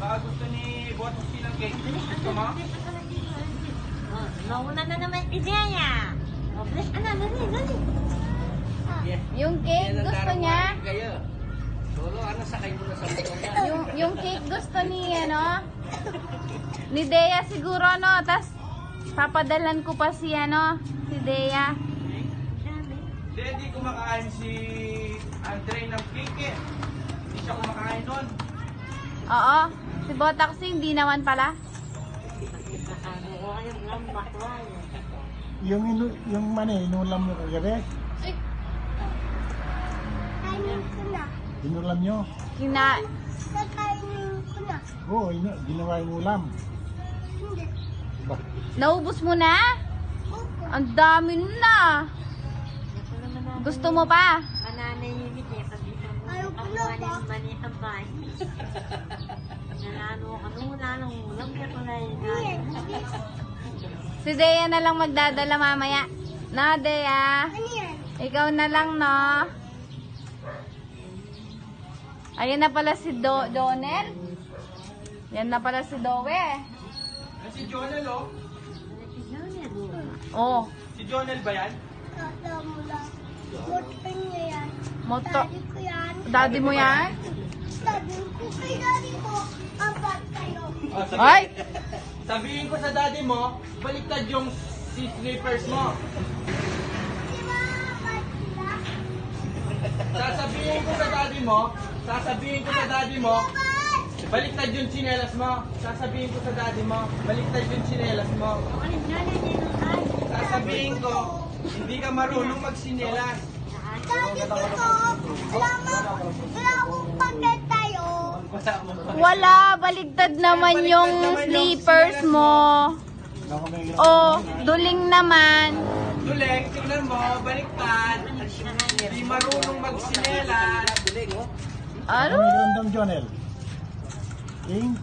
Baka gusto ni Botos ng cake. Gusto mo? Mauna na naman si Jaya. Bless ka na, dali. Yung cake gusto niya. Kayo. Solo, ano sakay mo na sa motor niya? Yung cake gusto ni, ni Dea siguro, no? Tas, papadalan ko pa si, si Dea. Hindi kumakain si Andre ng cake eh. Hindi siya kumakain nun. Oo. Si Botaxi, hindi naman pala. Yung mani, inulam mo kagabi? Kainin ko na. Inulam nyo? Kakainin ko na. Oo, ginawa yung ulam. Hindi. Ba? Naubos mo na? Opo. Ang dami na. Gusto mo pa? Mananay yung hindi. Pag-isa mo. Ayaw ko Ang na ba? mani-habay. Nalano ka nung lalong ulam. Kaya ko na yun. Si Dea na lang magdadala mamaya. Na, Dea? Ano yan? Ikaw na lang, no? Ayun na pala si Donel. Yan na pala si Dowe. Si Jonel oh. Oh, Si Jonel ba yan? Tata mo lang. Motor niya yan. moto. Daddy ko yan. Daddy mo yan? Daddy ko kay daddy ko. Apat kayo. Oh, sige. Ay! Sabihin ko sa daddy mo, baliktad yung slippers mo. Di ba apat sila? Sasabihin ko sa daddy mo, baliktad yung tsinelas mo. Sasabihin ko sa daddy mo, baliktad yung tsinelas mo. Sasabihin ko, hindi ka marunong magsinelas. Daddy ko to. Wala akong pagkat tayo. Wala, baligtad naman yung slippers mo. Oh, duling naman. Duleng, tingnan mo, baliktad. Hindi marunong magsinelas. Ano? Ano yung Jonel? King?